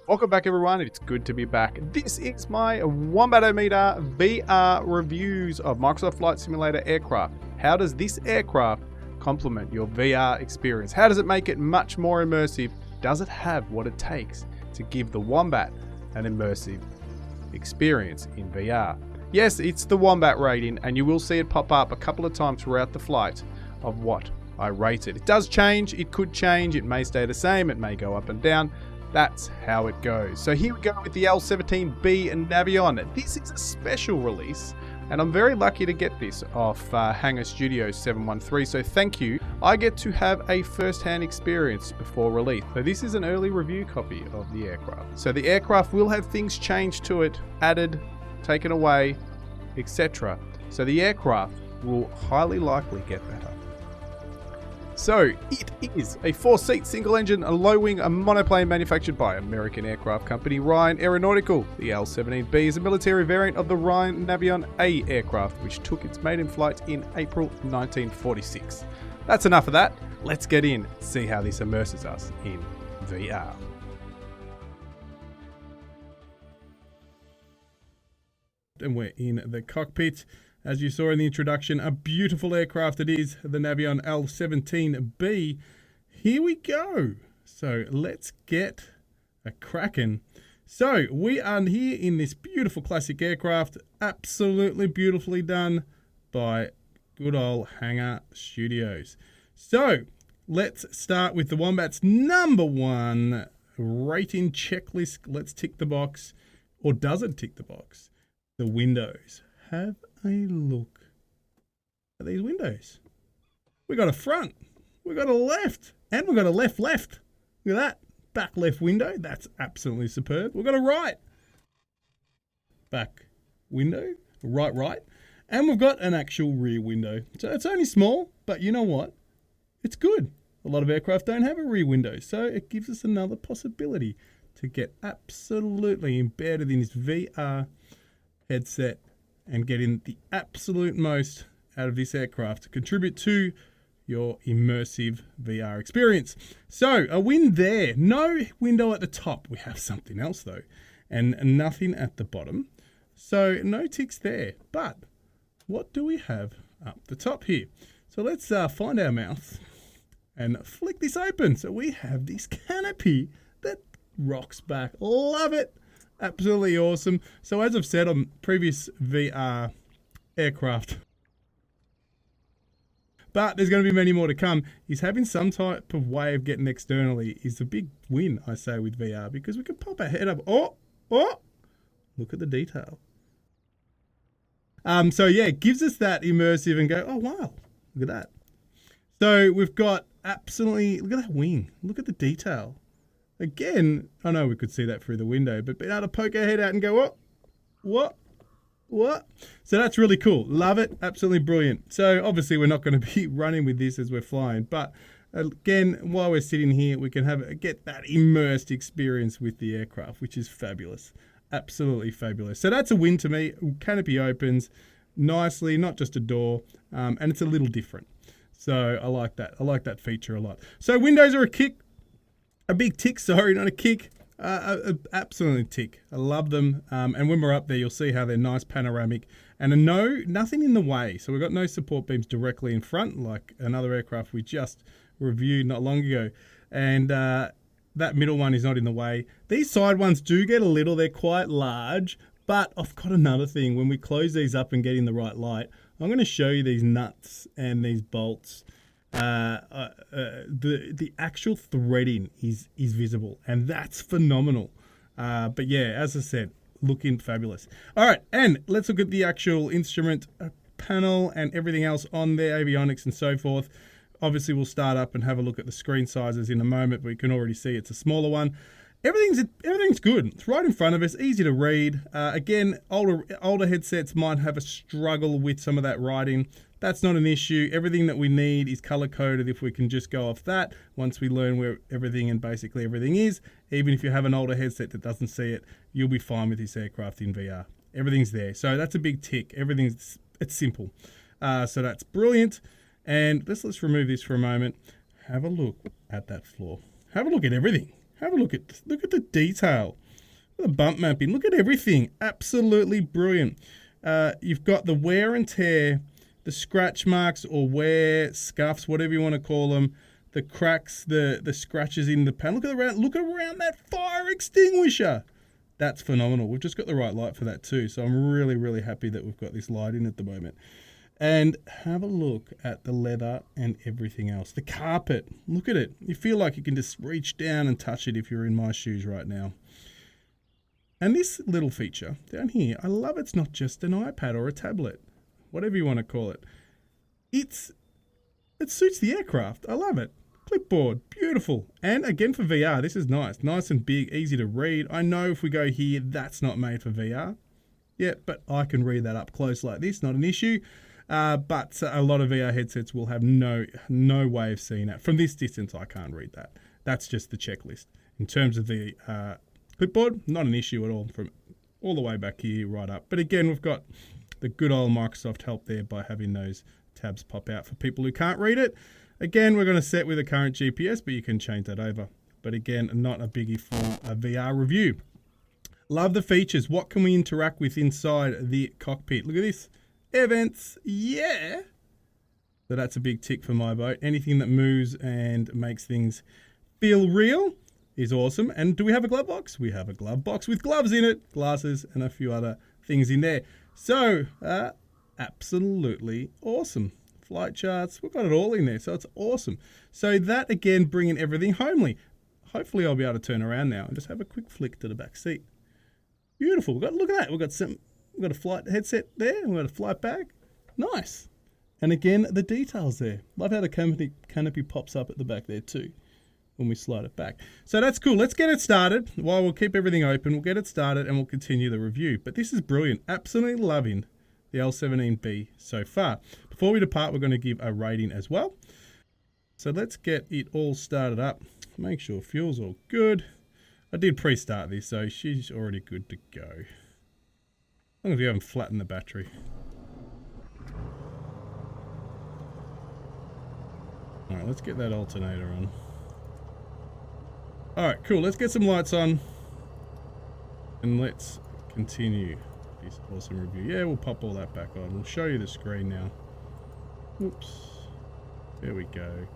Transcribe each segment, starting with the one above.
Welcome back, everyone. It's good to be back. This is my WombatOmeter VR reviews of Microsoft Flight Simulator aircraft. How does this aircraft complement your VR experience? How does it make it much more immersive? Does it have what it takes to give the Wombat an immersive experience in VR? Yes, it's the Wombat rating, and you will see it pop up a couple of times throughout the flight of what I rate it. It does change. It could change. It may stay the same. It may go up and down. That's how it goes. So here we go with the L-17B and Navion. This is a special release, and I'm very lucky to get this off Hangar Studios 713, so thank you. I get to have a first-hand experience before release. So this is an early review copy of the aircraft. So the aircraft will have things changed to it, added, taken away, etc. So the aircraft will highly likely get better. So, it is a 4-seat single-engine, low-wing monoplane manufactured by American aircraft company Ryan Aeronautical. The L-17B is a military variant of the Ryan Navion A aircraft, which took its maiden flight in April 1946. That's enough of that. Let's get in, see how this immerses us in VR. And we're in the cockpit. As you saw in the introduction, a beautiful aircraft it is, the Navion L-17B. Here we go. So let's get a cracking. So we are here in this beautiful classic aircraft, absolutely beautifully done by good old Hangar Studios. So let's start with the Wombat's #1 rating checklist. Let's tick the box, or does it tick the box? The windows. Have a look at these windows. We got a front, we got a left, and we got a left. Look at that back left window. That's absolutely superb. We've got a right back window, right, and we've got an actual rear window. So it's only small, but you know what? It's good. A lot of aircraft don't have a rear window, so it gives us another possibility to get absolutely embedded in this VR headset and getting the absolute most out of this aircraft to contribute to your immersive VR experience. So a win there. No window at the top. We have something else though, and nothing at the bottom. So no ticks there. But what do we have up the top here? So let's find our mouth and flick this open. So we have this canopy that rocks back. Love it. Absolutely awesome. So as I've said on previous VR aircraft, but there's going to be many more to come, is having some type of way of getting externally is a big win, I say, with VR, because we can pop our head up. Oh, look at the detail. So yeah, it gives us that immersive and go, oh wow, look at that. So we've got absolutely, look at that wing. Look at the detail. Again, I know we could see that through the window, but being able to poke our head out and go, what? So that's really cool. Love it. Absolutely brilliant. So obviously we're not going to be running with this as we're flying, but again, while we're sitting here, we can get that immersed experience with the aircraft, which is fabulous. Absolutely fabulous. So that's a win to me. Canopy opens nicely, not just a door, and it's a little different. So I like that. I like that feature a lot. So windows are a big tick, sorry, not a kick. Absolutely tick. I love them. And when we're up there, you'll see how they're nice panoramic and nothing in the way. So we've got no support beams directly in front, like another aircraft we just reviewed not long ago. And that middle one is not in the way. These side ones do get a little, they're quite large, but I've got another thing. When we close these up and get in the right light, I'm going to show you these nuts and these bolts. The actual threading is visible, and that's phenomenal. But yeah, as I said, looking fabulous. All right, and let's look at the actual instrument panel and everything else on there, avionics and so forth. Obviously, we'll start up and have a look at the screen sizes in a moment, but we can already see it's a smaller one. Everything's good. It's right in front of us, easy to read. Again, older headsets might have a struggle with some of that writing. That's not an issue. Everything that we need is color-coded if we can just go off that. Once we learn where everything and basically everything is, even if you have an older headset that doesn't see it, you'll be fine with this aircraft in VR. Everything's there. So that's a big tick. It's simple. So that's brilliant. And let's remove this for a moment. Have a look at that floor. Have a look at everything. Have a look at the detail. The bump mapping. Look at everything. Absolutely brilliant. You've got the wear and tear, the scratch marks or wear, scuffs, whatever you want to call them, the cracks, the scratches in the panel. Look around that fire extinguisher. That's phenomenal. We've just got the right light for that too. So I'm really, really happy that we've got this light in at the moment. And have a look at the leather and everything else. The carpet, look at it. You feel like you can just reach down and touch it if you're in my shoes right now. And this little feature down here, I love it's not just an iPad or a tablet, whatever you want to call it. It suits the aircraft. I love it. Clipboard, beautiful. And again for VR, this is nice. Nice and big, easy to read. I know if we go here, that's not made for VR. Yeah, but I can read that up close like this, not an issue. But a lot of VR headsets will have no way of seeing that. From this distance, I can't read that. That's just the checklist. In terms of the clipboard, not an issue at all from all the way back here right up. But again, we've got the good old Microsoft help there by having those tabs pop out for people who can't read it. Again, we're going to set with a current GPS, but you can change that over. But again, not a biggie for a VR review. Love the features. What can we interact with inside the cockpit? Look at this. Air vents. Yeah. So that's a big tick for my boat. Anything that moves and makes things feel real is awesome. And do we have a glove box? We have a glove box with gloves in it, glasses, and a few other things in there. So, absolutely awesome. Flight charts, we've got it all in there, so it's awesome. So that, again, bringing everything homely. Hopefully I'll be able to turn around now and just have a quick flick to the back seat. Beautiful. Look at that. We've got a flight headset there. We've got a flight bag. Nice. And again, the details there. Love how the canopy pops up at the back there too when we slide it back. So that's cool. Let's get it started. While we'll keep everything open, we'll get it started and we'll continue the review. But this is brilliant. Absolutely loving the L-17B so far. Before we depart, we're going to give a rating as well. So let's get it all started up. Make sure fuel's all good. I did pre-start this, so she's already good to go. As long as we haven't flattened the battery. Alright, let's get that alternator on. Alright, cool. Let's get some lights on. And let's continue this awesome review. Yeah, we'll pop all that back on. We'll show you the screen now. Oops. There we go.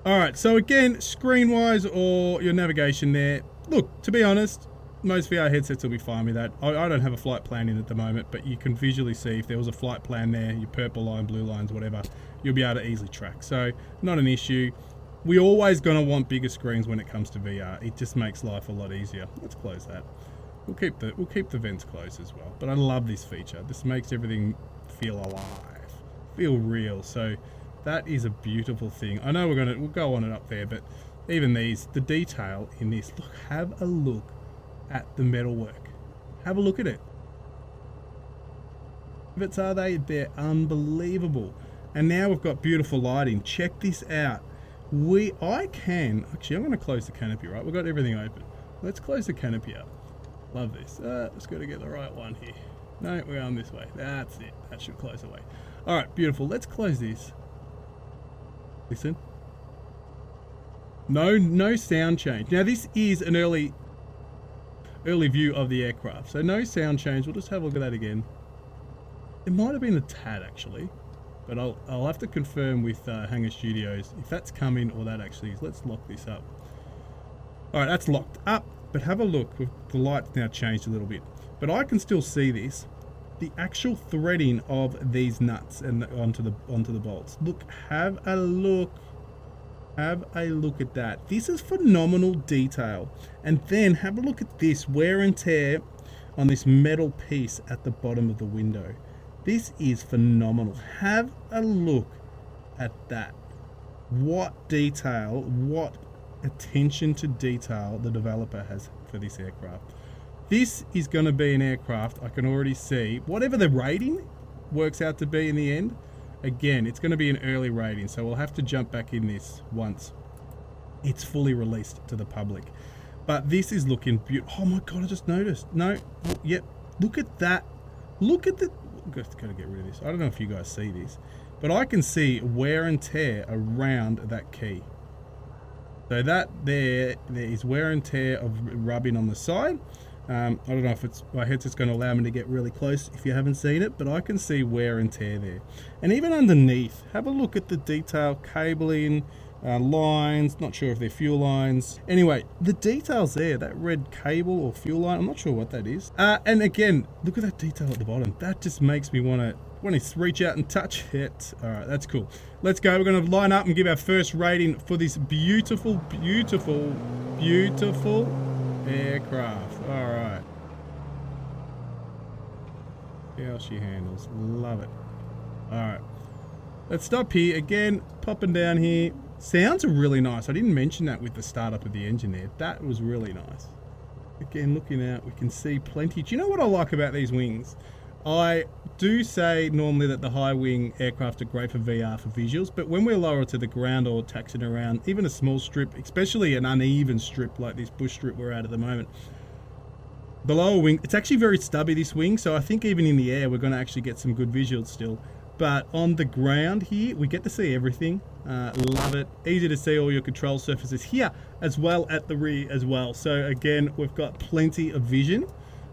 Alright, so again, screen-wise or your navigation there. Look, to be honest, most VR headsets will be fine with that. I don't have a flight plan in at the moment, but you can visually see if there was a flight plan there, your purple line, blue lines, whatever, you'll be able to easily track. So, not an issue. We're always going to want bigger screens when it comes to VR. It just makes life a lot easier. Let's close that. We'll keep the vents closed as well. But I love this feature. This makes everything feel alive, feel real. So that is a beautiful thing. I know we'll go on and up there, but even the detail in this. Look, have a look at the metalwork. Have a look at it. Rivets are they? They're unbelievable. And now we've got beautiful lighting. Check this out. Actually, I'm going to close the canopy, right? We've got everything open. Let's close the canopy up. Love this. Just got to get the right one here. No, we're going this way. That's it. That should close away. All right, beautiful. Let's close this. Listen. No sound change. Now, this is an early view of the aircraft, so no sound change. We'll just have a look at that again. It might have been a tad, actually. But I'll have to confirm with Hangar Studios if that's coming or that actually is. Let's lock this up. All right, that's locked up. But have a look. The light's now changed a little bit. But I can still see this. The actual threading of these nuts and onto the bolts. Look, have a look. Have a look at that. This is phenomenal detail. And then have a look at this wear and tear on this metal piece at the bottom of the window. This is phenomenal. Have a look at that. What detail, what attention to detail the developer has for this aircraft. This is going to be an aircraft I can already see. Whatever the rating works out to be in the end, again, it's going to be an early rating, so we'll have to jump back in this once it's fully released to the public. But this is looking beautiful. Oh my God, I just noticed. No, yep, look at that. Look at the... Got to get rid of this. I don't know if you guys see this, but I can see wear and tear around that key. So that there is wear and tear of rubbing on the side. I don't know if it's my headset's going to allow me to get really close if you haven't seen it, but I can see wear and tear there. And even underneath, have a look at the detail, cabling, lines, not sure if they're fuel lines. Anyway, the details there, that red cable or fuel line, I'm not sure what that is. And again, look at that detail at the bottom. That just makes me want to reach out and touch it. All right, that's cool. Let's go. We're going to line up and give our first rating for this beautiful, beautiful, beautiful aircraft. All right. See how she handles. Love it. All right. Let's stop here. Again, popping down here. Sounds are really nice. I didn't mention that with the startup of the engine there. That was really nice. Again, looking out, we can see plenty. Do you know what I like about these wings? I do say normally that the high wing aircraft are great for VR, for visuals, but when we're lower to the ground or taxiing around, even a small strip, especially an uneven strip like this bush strip we're at the moment, the lower wing, it's actually very stubby, this wing, so I think even in the air we're going to actually get some good visuals still. But on the ground here, we get to see everything. Love it. Easy to see all your control surfaces here, as well at the rear as well. So again, we've got plenty of vision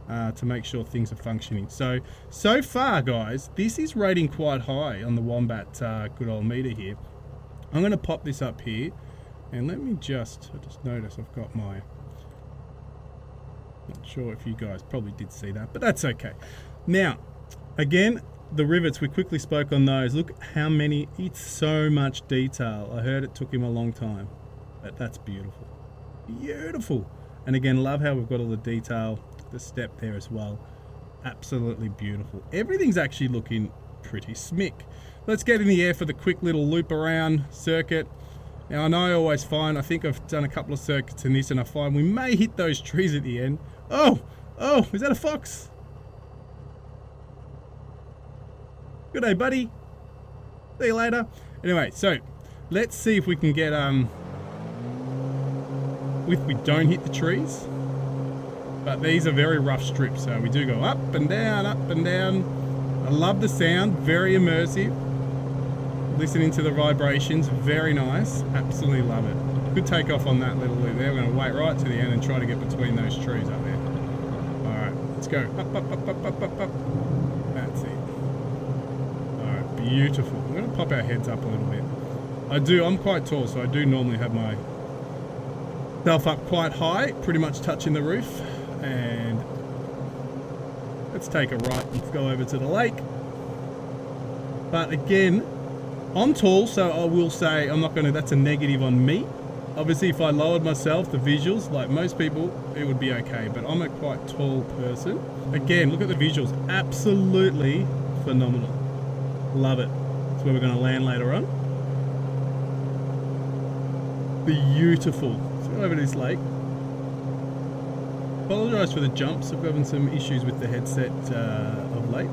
to make sure things are functioning. So far, guys, this is rating quite high on the Wombat good old meter here. I'm going to pop this up here, and let me I just noticed I've got my... Not sure if you guys probably did see that, but that's okay. Now, again, the rivets, we quickly spoke on those. Look how many, it's so much detail. I heard it took him a long time, but that's beautiful. Beautiful. And again, love how we've got all the detail, the step there as well. Absolutely beautiful. Everything's actually looking pretty smick. Let's get in the air for the quick little loop around circuit. Now, I know I always find, I think I've done a couple of circuits in this, and I find we may hit those trees at the end. Oh, is that a fox? Good day, buddy. See you later. Anyway, so let's see if we can get, if we don't hit the trees. But these are very rough strips, so we do go up and down, up and down. I love the sound, very immersive. Listening to the vibrations, very nice. Absolutely love it. Good takeoff on that little loop there. We're going to wait right to the end and try to get between those trees up there. Alright, let's go. Up, up, up, up, up, up, up. That's it. Alright, beautiful. We're going to pop our heads up a little bit. I'm quite tall, so I do normally have myself up quite high, pretty much touching the roof. And let's take a right and go over to the lake. But again, I'm tall, so I will say I'm not going to, that's a negative on me. Obviously, if I lowered myself, the visuals, like most people, it would be okay. But I'm a quite tall person. Again, look at the visuals. Absolutely phenomenal. Love it. That's where we're going to land later on. Beautiful. Let's go over to this lake. Apologise for the jumps. I've having some issues with the headset of late.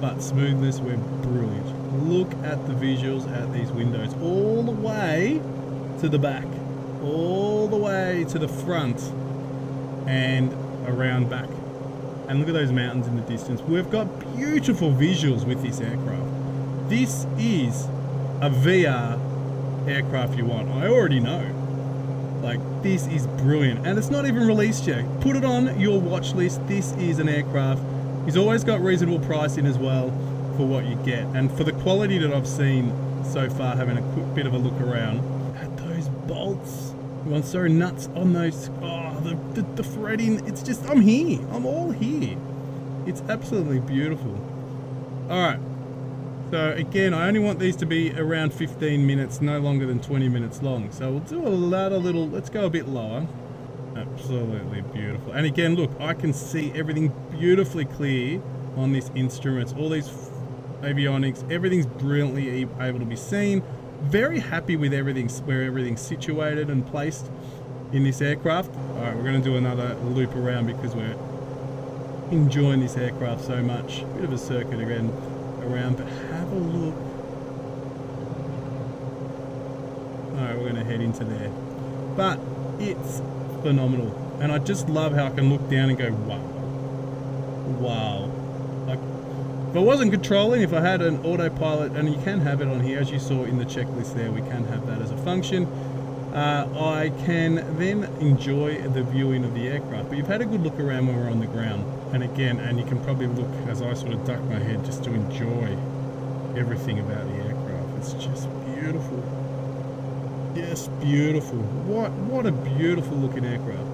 But smoothness, we're brilliant. Look at the visuals at these windows. All the way to the back. All the way to the front. And around back. And look at those mountains in the distance. We've got beautiful visuals with this aircraft. This is a VR aircraft you want. I already know. Like, this is brilliant. And it's not even released yet. Put it on your watch list. This is an aircraft. He's always got reasonable pricing as well for what you get. And for the quality that I've seen so far, having a quick bit of a look around, at those bolts, I'm so nuts on those, the threading, it's just, I'm here. I'm all here. It's absolutely beautiful. All right. So again, I only want these to be around 15 minutes, no longer than 20 minutes long. So we'll do a lot of little, let's go a bit lower. Absolutely beautiful. And again, look, I can see everything beautifully clear on this instrument. All these avionics, everything's brilliantly able to be seen. Very happy with everything, where everything's situated and placed in this aircraft. All right, we're going to do another loop around because we're enjoying this aircraft so much. Bit of a circuit again around, but have a look. All right, we're going to head into there. But it's phenomenal. And I just love how I can look down and go, wow. Wow. Like, if I wasn't controlling, if I had an autopilot, and you can have it on here, as you saw in the checklist there, we can have that as a function. I can then enjoy the viewing of the aircraft. But you've had a good look around when we're on the ground. And again, and you can probably look as I sort of duck my head just to enjoy everything about the aircraft. It's just beautiful. Yes, beautiful. What a beautiful looking aircraft.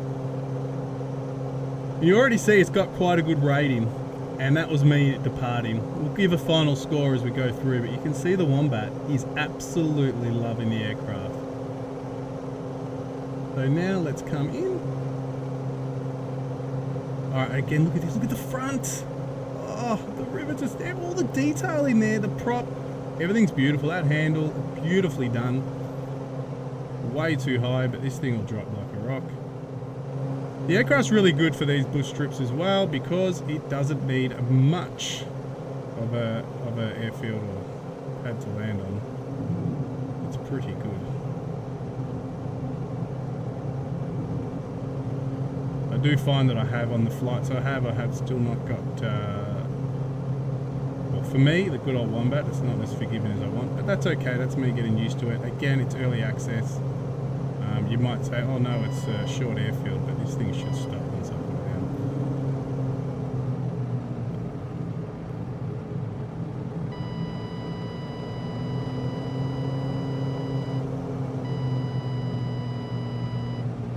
You already see it's got quite a good rating, and that was me departing. We'll give a final score as we go through, but you can see the Wombat is absolutely loving the aircraft. So now let's come in. Alright, again, look at this, look at the front. Oh, the rivet, just all the detail in there, the prop, everything's beautiful. That handle, beautifully done. Way too high, but this thing will drop like a rock. The aircraft's really good for these bush trips as well because it doesn't need much of a airfield or pad to land on. It's pretty good. I do find that I have on the flights I have still not got, well, for me, the good old Wombat, it's not as forgiving as I want, but that's okay, that's me getting used to it. Again, it's early access. You might say, oh no, it's a short airfield, but this thing should stop once I put it down.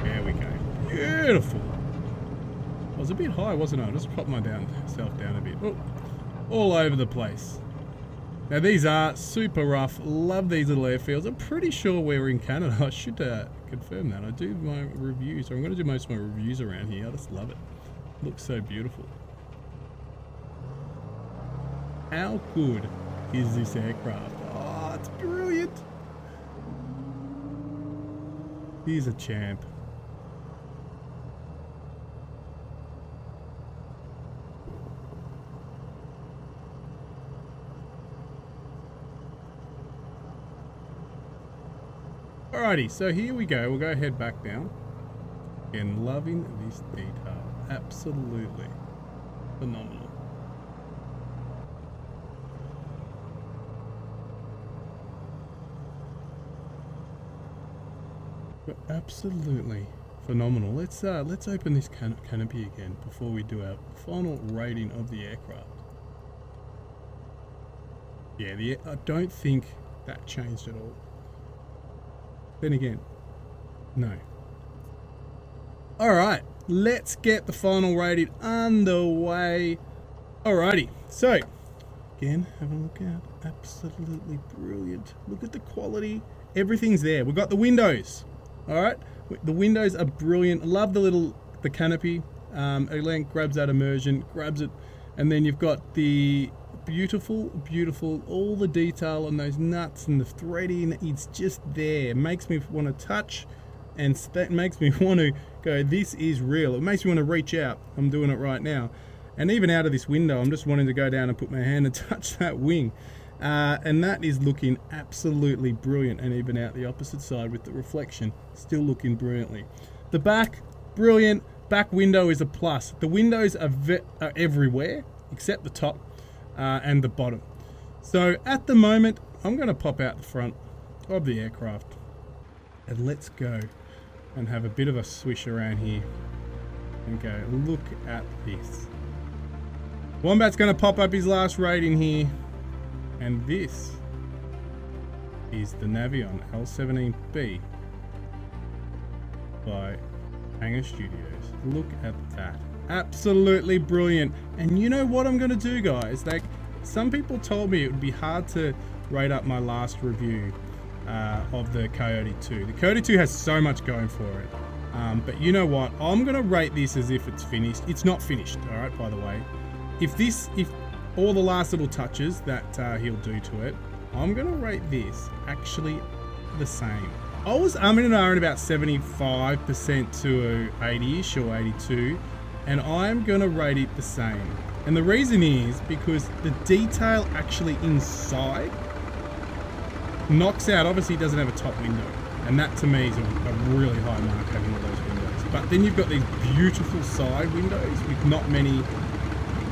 There we go. Beautiful. I was a bit high, wasn't I? I just popped myself down a bit. Oh, all over the place. Now these are super rough. Love these little airfields. I'm pretty sure we're in Canada. I should confirm that. I do my reviews, or I'm going to do most of my reviews around here. I just love it. Looks so beautiful. How good is this aircraft? Oh, it's brilliant. He's a champ. Alrighty, so here we go. We'll go head back down. Again, loving this detail. Absolutely phenomenal. But absolutely phenomenal. Let's open this canopy again before we do our final rating of the aircraft. Yeah, I don't think that changed at all. Then again, no. Alright, let's get the final rating underway. Alrighty, so, again, have a look out. Absolutely brilliant. Look at the quality. Everything's there. We've got the windows. Alright, the windows are brilliant. Love the canopy. Elaine grabs that immersion, grabs it, and then you've got the beautiful, all the detail on those nuts and the threading. It's just there. It makes me want to touch, and that makes me want to go, this is real. It makes me want to reach out. I'm doing it right now. And even out of this window, I'm just wanting to go down and put my hand and touch that wing. And that is looking absolutely brilliant. And even out the opposite side with the reflection, still looking brilliantly. The back, brilliant. Back window is a plus. The windows are everywhere except the top and the bottom. So at the moment, I'm going to pop out the front of the aircraft and let's go and have a bit of a swish around here and go, look at this. Wombat's going to pop up his last rating here, and this is the Navion L-17B by Hangar Studios. Look at that. Absolutely brilliant. And you know what I'm going to do, guys? Like, some people told me it would be hard to rate up my last review of the Coyote 2. The Coyote 2 has so much going for it. But you know what? I'm going to rate this as if it's finished. It's not finished, all right, by the way. If all the last little touches that he'll do to it, I'm going to rate this actually the same. I was umming and ahhing about 75% to 80-ish or 82, and I'm going to rate it the same. And the reason is because the detail actually inside knocks out, obviously it doesn't have a top window, and that to me is a really high mark, having all those windows. But then you've got these beautiful side windows with not many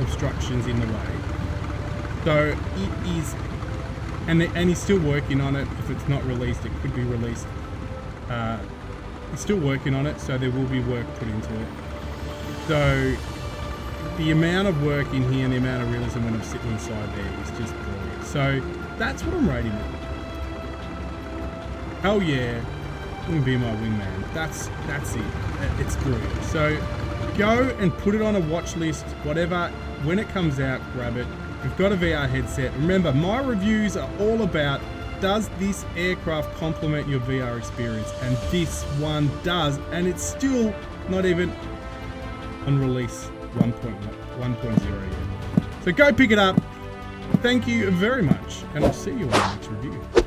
obstructions in the way. So it is, and he's still working on it. If it's not released, it could be released He's still working on it, so there will be work put into it. So the amount of work in here and the amount of realism when I'm sitting inside there is just brilliant. So that's what I'm rating it. Hell yeah, I'm gonna be my wingman. That's it. It's brilliant. So go and put it on a watch list, whatever. When it comes out, grab it. We've got a VR headset. Remember, my reviews are all about, does this aircraft complement your VR experience? And this one does, and it's still not even on release 1.0 yet. So go pick it up. Thank you very much, and I'll see you on the next review.